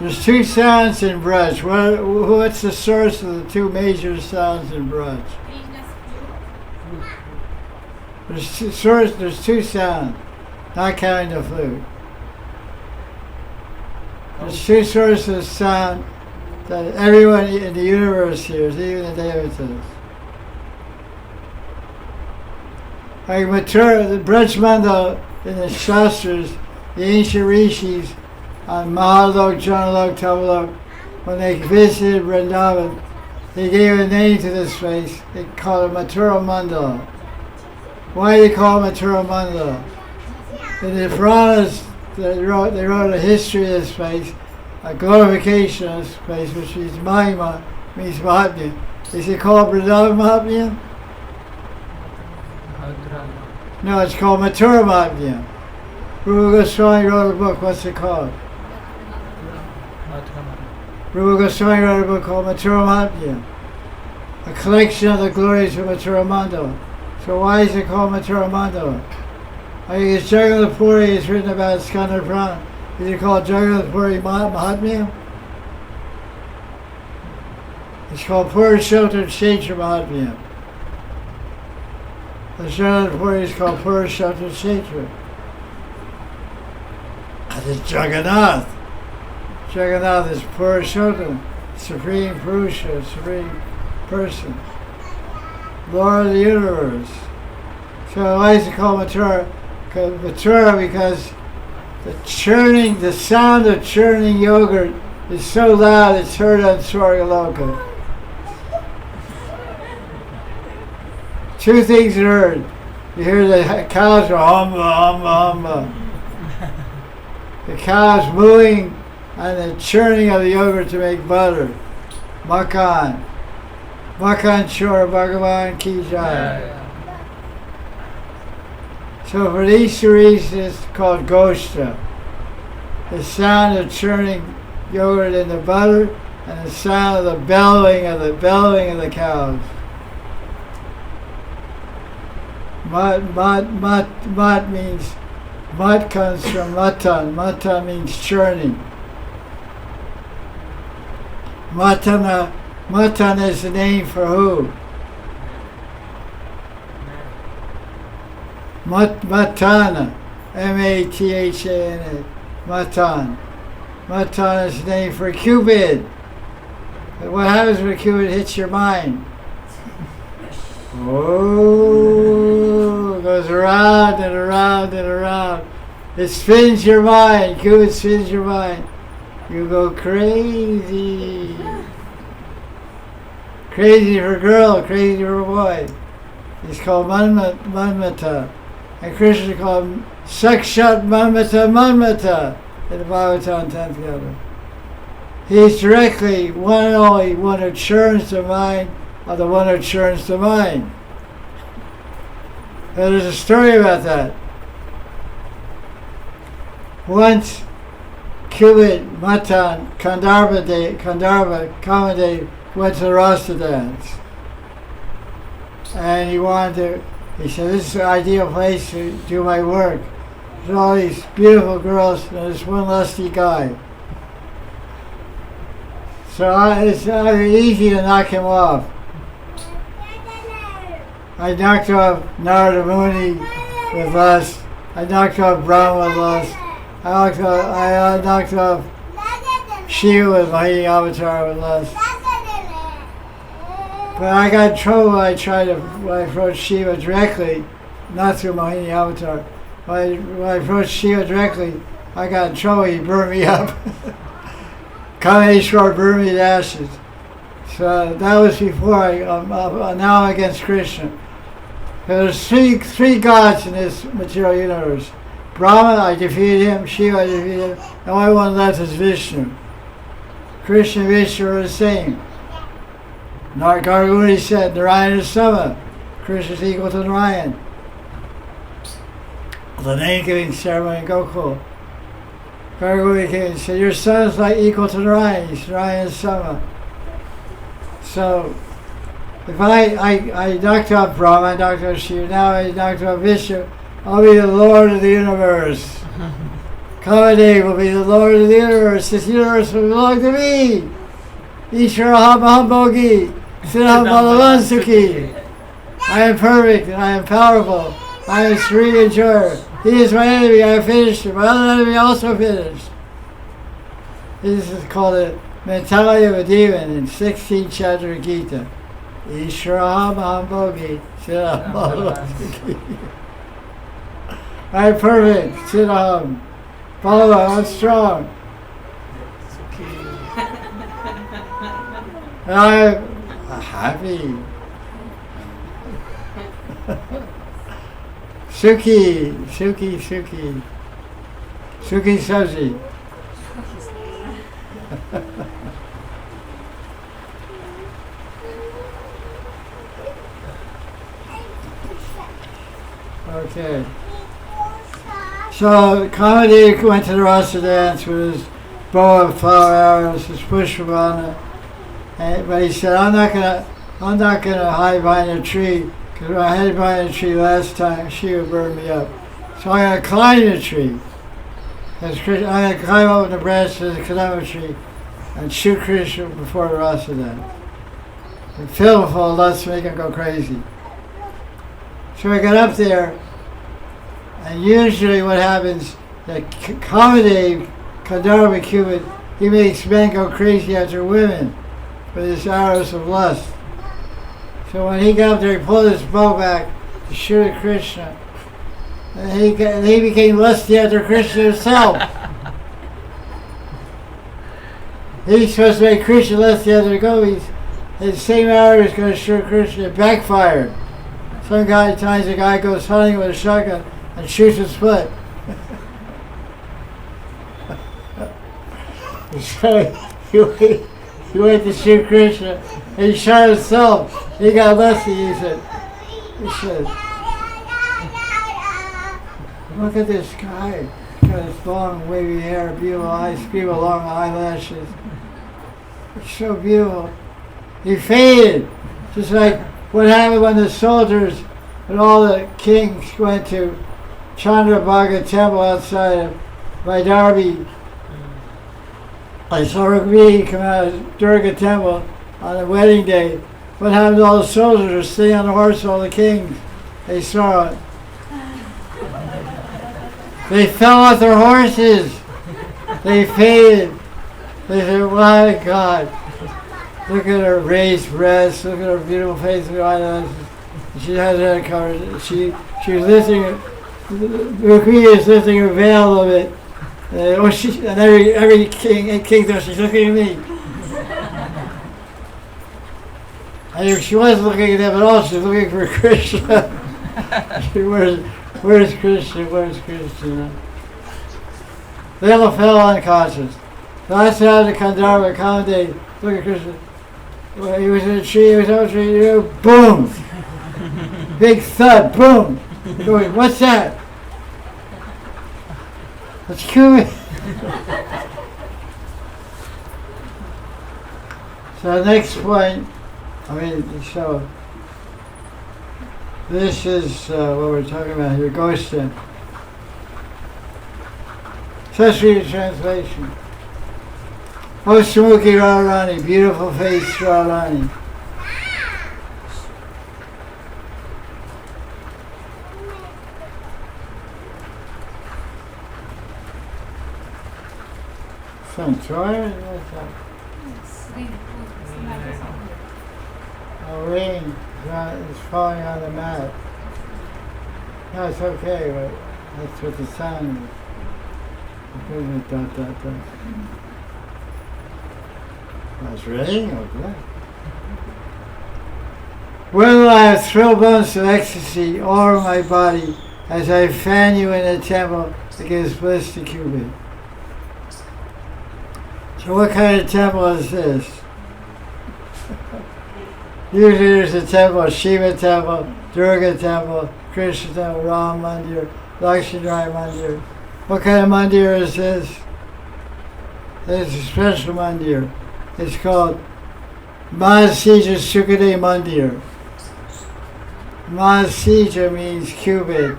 There's two sounds in Braj. What's the source of the two major sounds in Braj? There's two sounds, not counting the flute. There's two sources of sound that everyone in the universe hears, even the devatas. Like Mathura, the Braj Mandal in the Shastras, the ancient rishis on Mahalok, Janalok, Tavalok, when they visited Vrindavan, they gave a name to this place. They called it Mathura Mandala. Why do they call it Mathura Mandala? In the Puranas, they wrote a history of this place, a glorification of this place, which means Mahima, means Mahatmya. Is it called Vrindavan Mahatmya? No, it's called Mathura Mahatmya. Rupa Goswami wrote a book, what's it called? Rupa Goswami wrote a book called Mathura Mahatmya, a collection of the glories of Mathura Mandala. So why is it called Mathura Mandala? I think it's Jagannath Puri is written about Skandar Purana. Is it called Jagannath Puri Mahatmya? It's called Purusottama Kshetra Mahatmya. The Jagannath Puri is called Purusottama Kshetra. And it's Jagannath. Jagannath is Purusottama, Supreme Purusha, Supreme Person, Lord of the universe. So why is it called Mathura? Mathura because the sound of churning yogurt is so loud it's heard on Swargaloka. Two things are heard. You hear the cows go humba, humba, humba. The cows mooing and the churning of the yogurt to make butter. Makan. Makan Chor Bhagavan Ki Jai. So for these two reasons it's called Goshta. The sound of churning yogurt in the butter and the sound of the bellowing of the cows. Mat means, mat comes from matan. Matan means churning. Matan is the name for who? Matana. Mathana. Matan. Matan is the name for Cupid. What happens when Cupid hits your mind? Oh, it goes around and around and around. It spins your mind. Cupid spins your mind. You go crazy. Crazy for a girl, crazy for a boy. He's called Manmata. And Krishna called him Sakshat Manmata in the Bhagavatam 10th canto. He's directly one and only one who churns the mind of the one who churns the mind. And there's a story about that. Once Cupid, Matan, Kamadev went to the Rasa dance. And he said, this is the ideal place to do my work. There's all these beautiful girls and there's one lusty guy. So it's easy to knock him off. I knocked off Narada Muni with lust. I knocked off Brahma with lust. I knocked off Shiva with Mahini Avatar with lust. But I got in trouble when I approached Shiva directly, not through Mahini Avatar. When I approached Shiva directly, I got in trouble. He burned me up. Kameshwar burned me to ashes. So that was before now I'm against Krishna. There's three gods in this material universe. Brahma, I defeated him. Shiva, I defeated him. The only one left is Vishnu. Krishna and Vishnu are the same. Garguni said, Narayan is Sama. Krishna is equal to Narayan. The name-giving ceremony in Gokul. Garguni came and said, your son is like equal to Narayan. He's Narayan is Sama. So, if I knocked out Brahma, I knocked out Shiva, now I knocked out Vishnu, I'll be the Lord of the universe. Kamadev will be the Lord of the universe. This universe will belong to me. Ishvara Mahambogi, Siddham Balavansuki. I am perfect and I am powerful. I am free and joy. He is my enemy, I have finished him. My other enemy also finished. This is called the mentality of a demon in 16th chapter of Gita. Ishvara Mahambogi, Siddham Balavansuki. I am perfect, Siddham. Bala, I'm strong. And I'm happy. Suki, Suki, Suki. Suki Sabji. Okay. So Kamadev went to the Rasa dance with his bow of flower arrows, his pushpavana, but he said, I'm not gonna hide behind a tree, because when I hid behind a tree last time, she would burn me up. So I'm gonna climb the tree. I'm gonna climb up the branch of the Kadamba tree and shoot Krishna before the Rasa dance. And fill him full of lust to make him go crazy. So I got up there. And usually what happens, that Kamadev, Kandharva Cupid, he makes men go crazy after women with his arrows of lust. So when he got up there, he pulled his bow back to shoot at Krishna. And he became lusty after Krishna himself. He's supposed to make Krishna lusty after the gopis. His same arrow is going to shoot Krishna. It backfired. Some guy times a guy goes hunting with a shotgun and shoots his foot. So he went to shoot Krishna, and he shot himself. He got lusty, he said, look at this guy. He's got his long wavy hair, beautiful eyes, beautiful long eyelashes. It's so beautiful. He fainted, just like what happened when the soldiers and all the kings went to Chandrabhaga temple outside of Vaidarbi. I saw Rukmini come out of Durga temple on the wedding day. What happened to all the soldiers were sitting on the horse, all the kings? They saw it. They fell off their horses. They fainted. They said, my God. Look at her raised breasts, look at her beautiful face, look at her eyelashes. She has her head covered. She was lifting her, Rukmini is lifting her veil a bit. And every king there, she's looking at me. And she wasn't looking at them at all, she was looking for Krishna. Where's Krishna? Where's Krishna? They all fell unconscious. So I said out of the Kandharva, Kamadev, look at Krishna. Well, he was in a tree, he was on a tree, boom! Big thud, boom! Going, what's that? Let's kill it. So the next point, so this is what we're talking about here, ghosting. So let's read the translation. Oh, Srimati Radharani, beautiful face Radharani. Some toy? What's that? Oh, rain is falling on the mat. No, it's okay, but that's what the sound is. That's raining? Oh, good. When will I have thrill bones of ecstasy all over my body as I fan you in the temple that gives bliss to Cupid? So what kind of temple is this? Usually there's a temple, Shiva temple, Durga temple, Krishna temple, Ram Mandir, Lakshmi Mandir. What kind of Mandir is this? It's a special Mandir. It's called Mahasija Sukade Mandir. Mahasija means Cupid.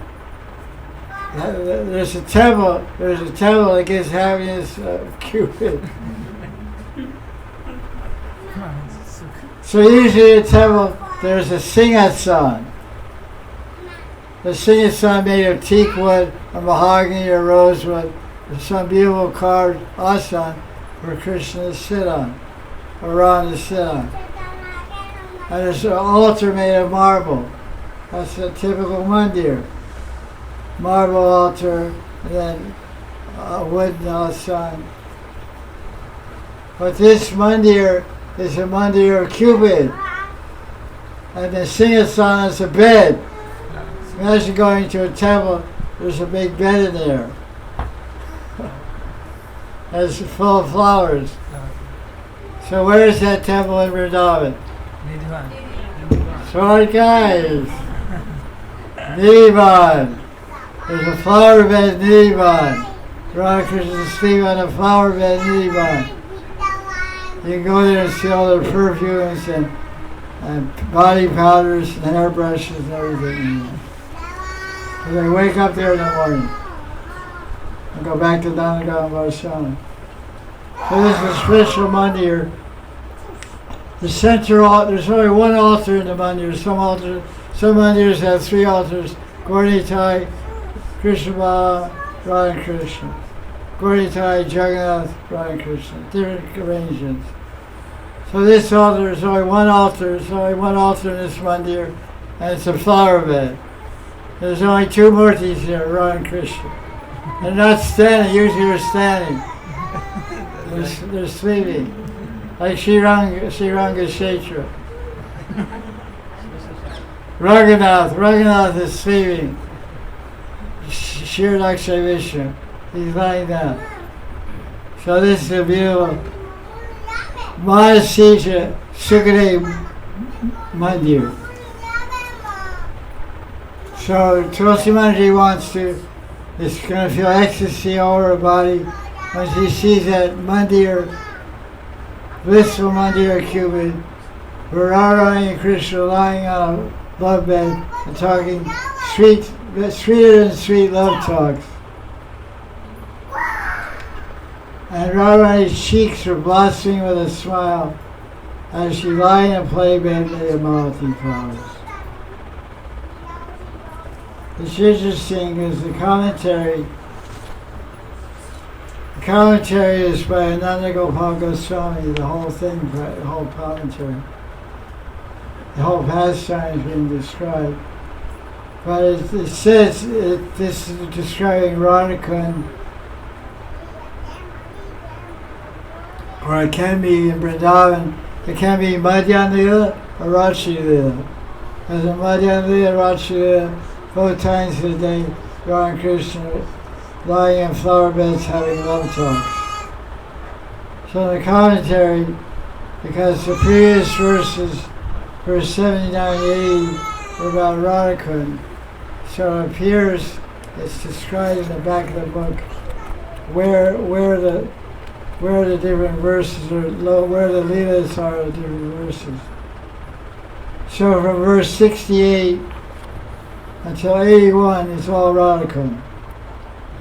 There's a temple that gives happiness of Cupid. So usually at a temple there's a sing-a-song. The sing-a-song made of teak wood or mahogany or rosewood or some beautiful carved asan for Krishna to sit on, or Ram to sit on. And there's an altar made of marble. That's a typical mandir. Marble altar, and then a wooden asan. But this mandir is a mandir of Cupid. And the sing-a-song is a bed. Imagine going to a temple, there's a big bed in there. It's full of flowers. So where is that temple in Vrindavan? Sorry guys. Nivan. There's a flower bed in Nivan. Radhakrishna is sleeping on a flower bed in Nivan. You can go there and see all their perfumes and body powders and hairbrushes and everything. And they wake up there in the morning and go back to Danaga and Varshana. So this is a spiritual mandir. The center altar, there's only one altar in the mandir. Some mandirs have 3 altars. Gaurnitai, Krishna Bala, Radha Krishna. Gaurnitai, Jagannath, Radha Krishna. Different arrangements. So this altar is only one altar. There's only one altar in this mandir, and it's a flower bed. There's only 2 murtis here, Radha and Krishna. They're not standing, usually they're standing. They're sleeping. Like Sriranga Kshetra. Raghunath is sleeping. Shirdakshay Vishnu. He's lying down. So this is a beautiful Mahasija Sukade Mandir. So Tulsi Manji is going to feel ecstasy all over her body when she sees that mandir, blissful mandir of Cupid, where Radharani and Krishna are lying on a love bed and talking sweeter than sweet love talks. And Radharani's cheeks are blossoming with a smile as she lies in a play bed made of malati flowers. It's interesting because the commentary is by Ananda Gopal Goswami, the whole commentary. The whole pastime is being described. But it says this is describing Radharani, or it can be in Vrindavan, it can be Madhyan Lila or Rachi Lila. As in Madhyan Lila, Rachi Lila, both times of the day, Radha and Krishna lying in flower beds having love talks. So the commentary, because the previous verses, verse 79 and 80, were about Radharani, so it appears it's described in the back of the book where the different verses are, where the leelas are of different verses. So from verse 68 until 81, it's all Radharani.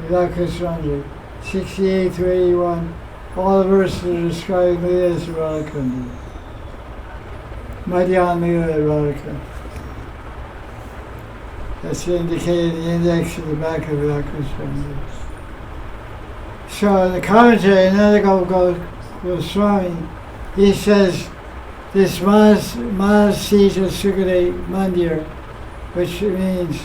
Vilapa Kusumanjali. 68 to 81, all the verses are describing leelas of Radharani. Madhyan Lila Radharani. That's indicated in the index at the back of Vilapa Kusumanjali. So in the commentary, Ananda Gopal Goswami, he says this Mahasija Sukade Mandir, which means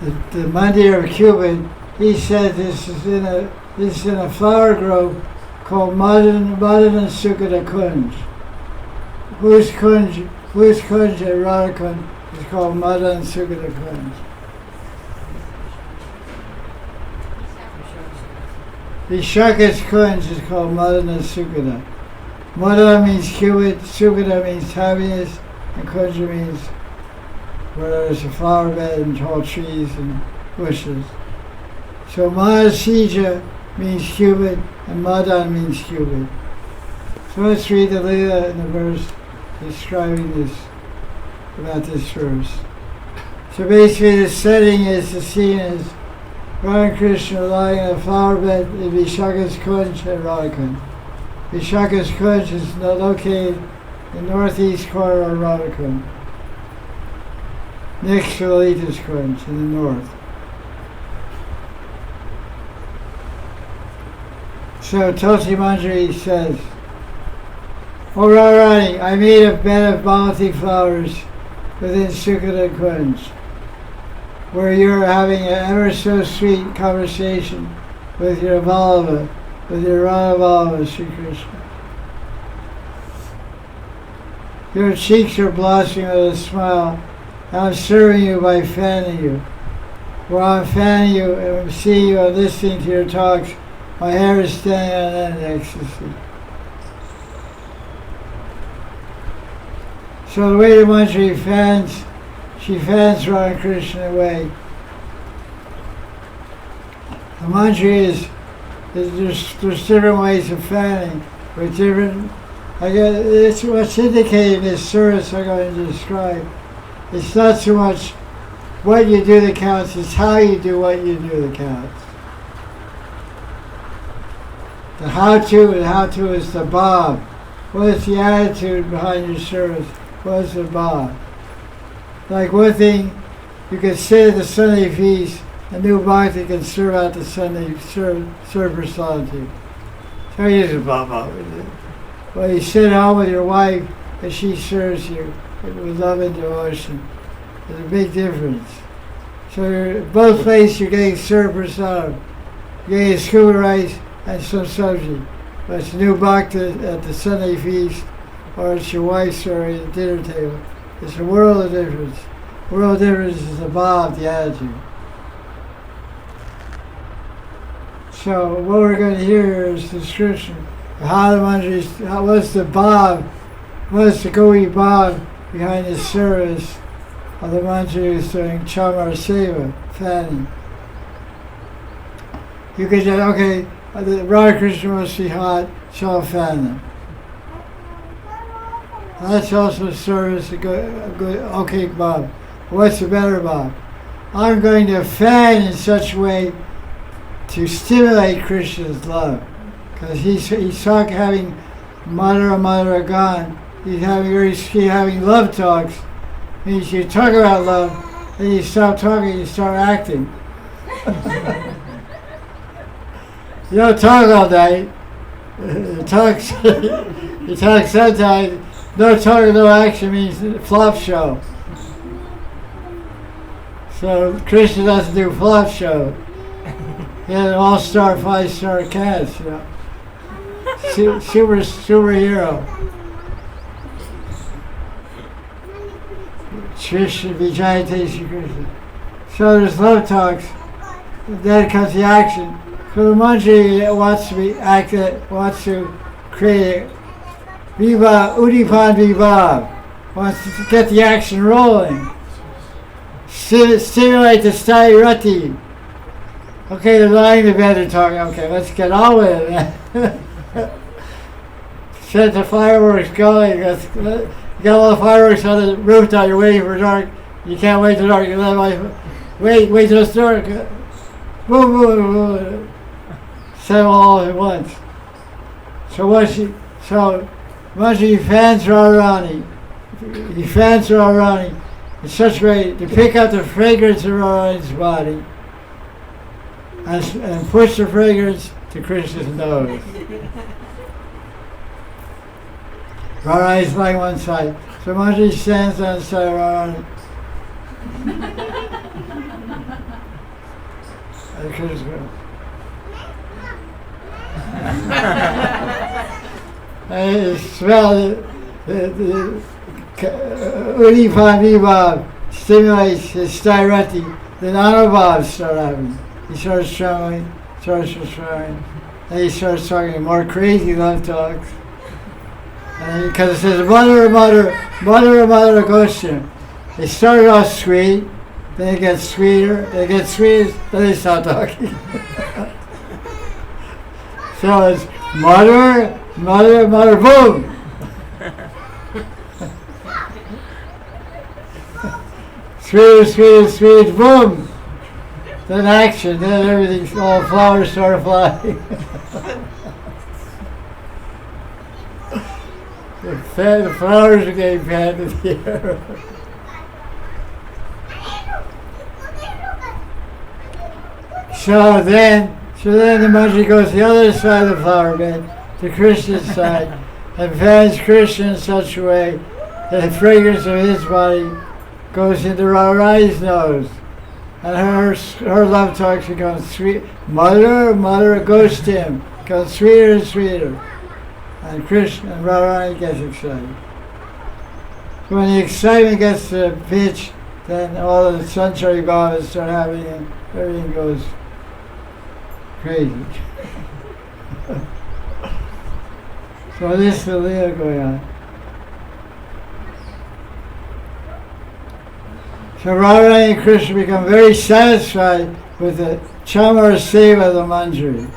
the Mandir of Cupid, he said this is in a flower grove called Madan and Sukada Kunj. Whose Kunj at Radharani is called Madan and Sukada Kunj. Vishaka's Kunj is called Madan and Sukada. Madan means Cupid, Sukada means happiness, and Kunja means where there's a flower bed and tall trees and bushes. So Mahasija means Cupid and Madan means Cupid. So let's read the Leela in the verse describing this, about this verse. So basically the setting is, the scene is Radha Krishna lying on a flower bed in Vishaka's Kunj at Radhakunj. Vishaka's Kunj is located in the northeast corner of Radhakunj, next to Lalita's Kunj in the north. So Tulsi Manjari says, O Radharani, I made a bed of Malati flowers within Sukada Kunj, where you're having an ever so sweet conversation with your Vallabha, with your Radha Vallabha, Sri Krishna. Your cheeks are blossoming with a smile, and I'm serving you by fanning you. While I'm fanning you and I'm seeing you and listening to your talks, my hair is standing on end in ecstasy. So the way the Manjari fans, she fans Radha Krishna away. The Manjari is there's different ways of fanning with different. It's what's indicated in this service I'm going to describe. It's not so much what you do that counts, it's how you do what you do that counts. The how-to is the bob. What is the attitude behind your service? What is the bob? Like one thing, you can sit at the Sunday feast, a new bhakti can serve out the Sunday, serve prasad to you. So you just bob. Well, you sit home with your wife and she serves you with love and devotion. There's a big difference. So you're, both places you're getting served prasad. You're getting scuba rice and some subji. But it's a new bhakti at the Sunday feast, or it's your wife serving at the dinner table. It's a world of difference. World of difference is the bob, the attitude. So what we're going to hear is the description of how the Manjari, what's the bob, what's the Gopi bob behind the service of the Manjari doing Chamar Seva, fanning. You could say, okay, the Radha Krishna must be hot, so I'll fan them. That's also service, a good okay bob. What's the better bob? I'm going to fan in such a way to stimulate Krishna's love. Because he's having Madhura Gan, he's having love talks. Means you talk about love, then you stop talking, you start acting. You don't talk all day. You talk sometimes. No talk, no action means flop show. So Krishna doesn't do flop show. He has an all-star, 5-star cast, you know. Superhero. Krishna, Vijayate Shri Krishna. So there's love talks, then comes the action. So the Manjari wants to create a Viva Udipan Viva, wants to get the action rolling. Stimulate the Stai. Okay, they're lying in bed and talking. Okay, let's get on with it. Set the fireworks going. You got all the fireworks on the rooftop. You're waiting for dark. You can't wait till dark. Wait till it's dark. Boom, boom, boom. Set them all at once. So once he fans Radharani, he fans Radharani in such a way to pick up the fragrance of Radharani's body and push the fragrance to Krishna's nose. Radharani is lying one side. So Manjari stands on the side of Radharani. And Krishna goes. And you smell the Udipan Viva stimulates his styrati. Then Anubhavs start happening. He starts showing, and he starts talking more crazy love talks. And because it says Mother Goswami. They started off sweet, then it gets sweeter, then they stop talking. So it's Mother Mother, mother, boom! Sweet, sweet, sweet, boom! Then action, then everything, all flowers start flying. The flowers are getting planted here. So then the Mandir goes to the other side of the flower bed, the Krishna's side, and fans Krishna in such a way that the fragrance of his body goes into Radharani's nose. And her love talks becomes sweet. Mother, mother, goes to him, becomes sweeter and sweeter. And Krishna and Radharani gets excited. So when the excitement gets to the pitch, then all the sunshine bhavas start happening and everything goes crazy. So this is the Leela going on. So Radharani and Krishna become very satisfied with the chamar seva of the Manjari.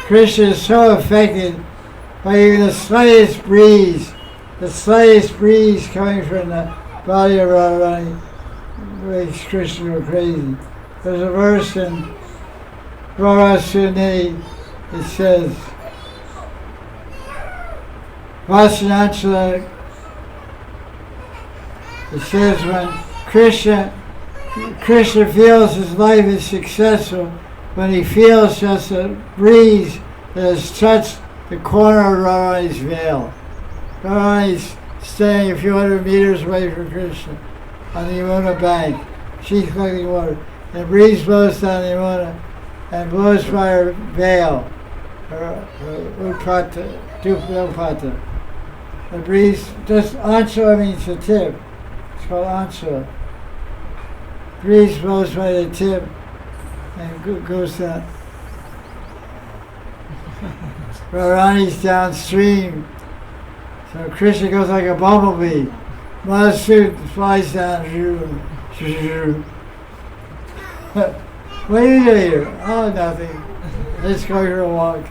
Krishna is so affected by even the slightest breeze coming from the body of Radharani makes Krishna go crazy. There's a verse in Purusottama, it says, Vasanachala, it says when Krishna feels his life is successful, when he feels just a breeze that has touched the corner of Radharani's veil. Radharani's staying a few hundred meters away from Krishna on the Yamuna bank. She's collecting water. And breeze blows down the Yamuna and blows by her veil, her upata. The breeze, just Anshula means the tip. It's called Anshula. Breeze blows by the tip and goes down. Radharani's downstream. So Krishna goes like a bumblebee. Madhusud flies down. What are you doing here? Oh, nothing. Let's go for a walk.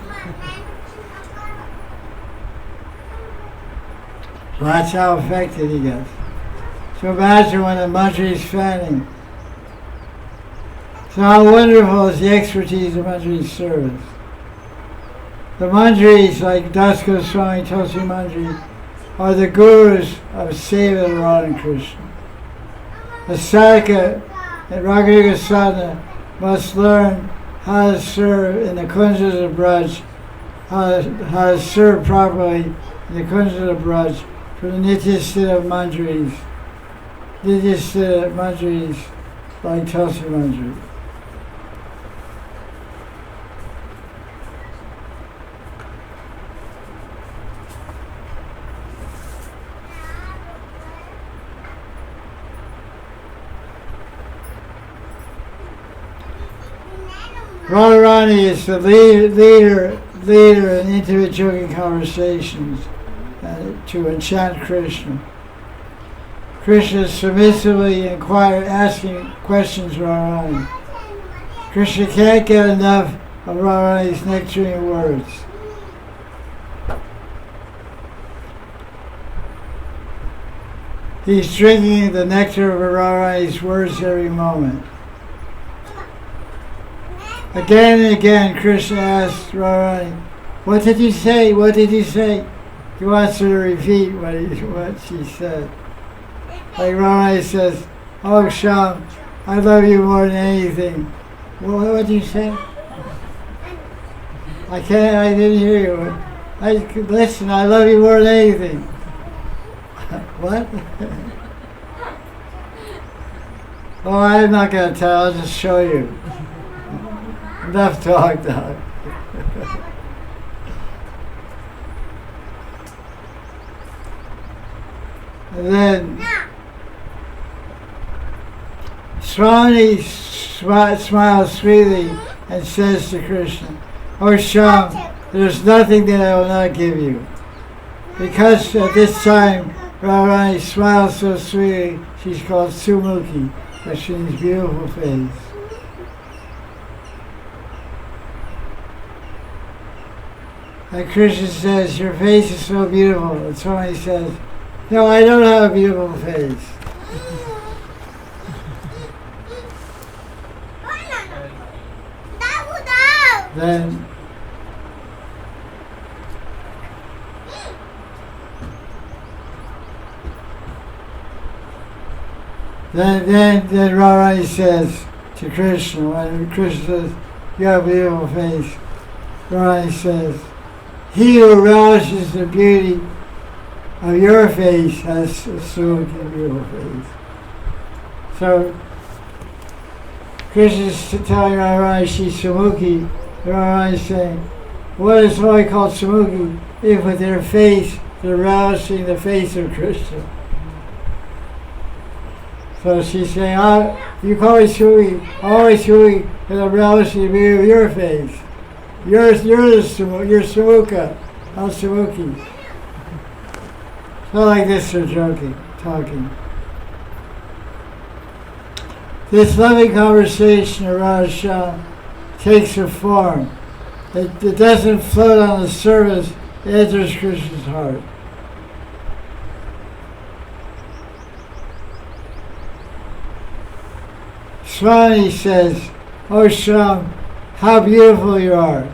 So that's how affected he gets. So imagine when the Manjari is fanning. So how wonderful is the expertise of Manjari's service. The Manjaris, like Das Goswami, Tulsi Manjari, are the gurus of Seva and Radha Krishna. The sadhaka and Raghunatha sadhana must learn how to serve in the kunjas of Braj, how to serve properly in the kunjas of Braj from the Nitya Sthita of Manjaris. Nitya Sthita Manjaris like Tulsi Manjari. Radharani is the leader in intimate yogic conversations to enchant Krishna. Krishna is submissively asking questions of Radharani. Krishna can't get enough of Radharani's nectarine words. He's drinking the nectar of Radharani's words every moment. Again and again, Krishna asks Radharani, "What did you say? What did you say?" He wants her to repeat what she said. Like Radharani says, "Oh Shyam, I love you more than anything." Well, what did you say? I didn't hear you. Listen, I love you more than anything. What? Oh, I'm not going to tell, I'll just show you. Enough talk, dog. And then Swami smiles sweetly and says to Krishna, "Oh Shyam, there's nothing that I will not give you." Because at this time Radharani smiles so sweetly, she's called Sumukhi, which means beautiful face. And Krishna says, your face is so beautiful. And Swami says, no, I don't have a beautiful face. Then Radharani says to Krishna, when Krishna says, you have a beautiful face, Radharani says, he who relishes the beauty of your face has a beautiful face. So Krishna is telling Radharani she's Samukhi. Radharani is saying, what is why called Samukhi? If with their face they're relishing the face of Krishna. So she's saying, you call me Samukhi, always Samukhi, because I'm relishing the beauty of your face. You're Samukha, I'm Samukhi. Not like this, they're talking. This loving conversation around Shyam takes a form. It doesn't float on the surface, it enters Krishna's heart. Swami says, oh Shyam, how beautiful you are.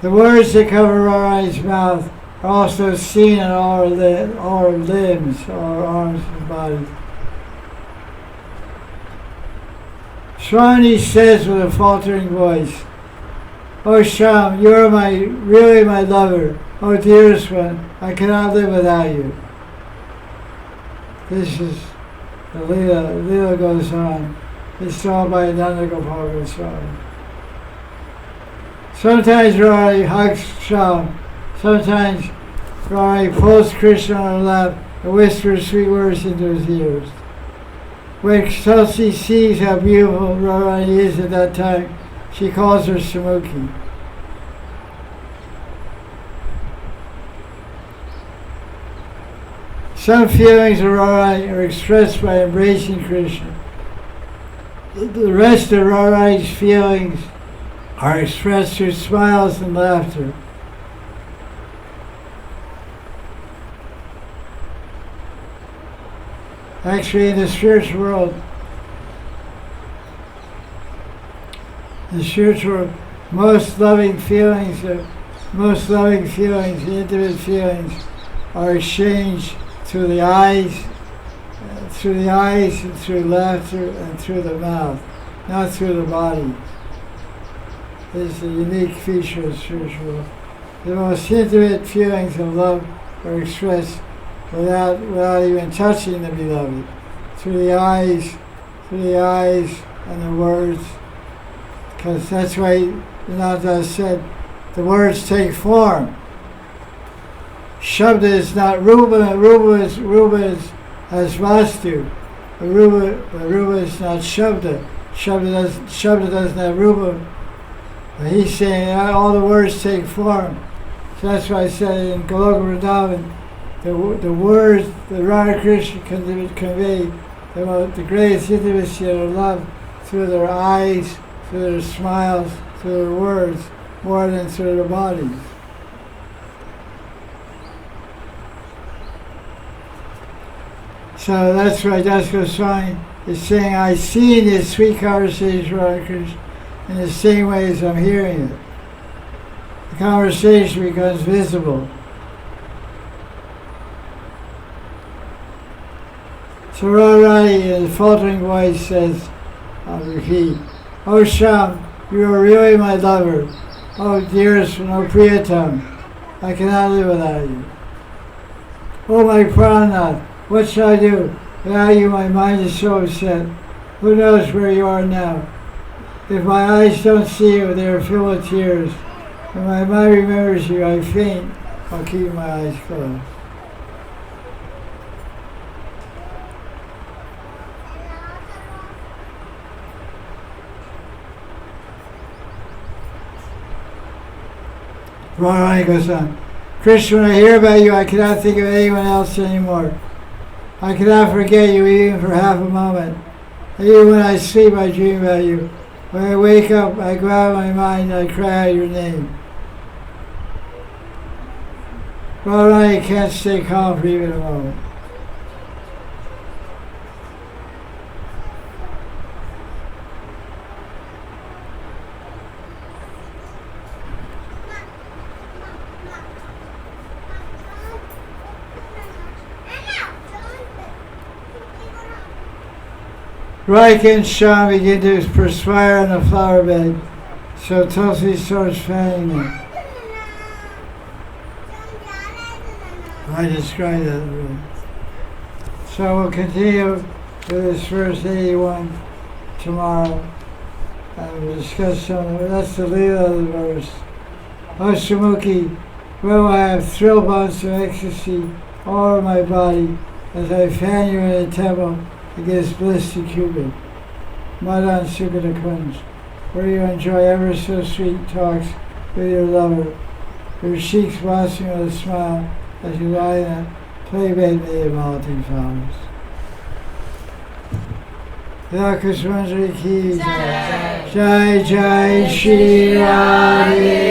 The words that come from Radharani's mouth are also seen in all our limbs, our arms and bodies. Swami says with a faltering voice, oh Shyam, you are really my lover. Oh dearest one, I cannot live without you. This is the Leela. The Leela goes on. It's told by Nanda Gopal Goswami. Sometimes Radharani hugs Shyam. Sometimes Radharani pulls Krishna on her lap and whispers sweet words into his ears. When Tulsi sees how beautiful Radharani is at that time, she calls her Samukhi. Some feelings of Radharani are expressed by embracing Krishna. The rest of Radharani's feelings are expressed through smiles and laughter. Actually, in the spiritual world, most loving feelings, intimate feelings, are exchanged through the eyes, and through laughter, and through the mouth, not through the body. This is a unique feature of spiritual world. The most intimate feelings of love are expressed without even touching the beloved, through the eyes and the words, because that's why Raghunatha Das said the words take form. Shabda is not rupa. Rupa is as vastu. Rupa is not shabda. Shabda doesn't have rupa. But he's saying all the words take form. So that's why I said in Goloka Vrindavan, the words that Radha Krishna can convey the greatest intimacy of love through their eyes, through their smiles, through their words, more than through their bodies. So that's why Das Goswami is saying, I see this sweet conversation with Radha Krishna in the same way as I'm hearing it. The conversation becomes visible. So Radharani in a faltering voice says, I'll repeat, oh Shyam, you are really my lover. Oh dearest one, oh Priyatam, I cannot live without you. Oh my Prananath, what shall I do? Without you my mind is so upset. Who knows where you are now? If my eyes don't see you, they are filled with tears. When my mind remembers you, I faint while keeping my eyes closed. Radharani goes on. Krishna, when I hear about you, I cannot think of anyone else anymore. I cannot forget you even for half a moment. Even when I sleep, I dream about you. When I wake up, I grab my mind, I cry out your name. Radharani, I can't stay calm for even a moment. Radharani and Shyam begin to perspire on the flower bed, so Tulsi starts fanning them. I described that already. So we'll continue with this verse 81 tomorrow. And we'll discuss some of it. That's the leela of the verse. Ashtamukhi, well, I have thrill bumps of ecstasy all over my body as I fan you in the temple against bliss to Cupid. Madan Sukata Kunj, where you enjoy ever so sweet talks with your lover, your cheeks blossoming with a smile as you lie in a play bed made of molting flowers. Vilapa Kusumanjali ki Jai. Jai Jai Sri Radhe.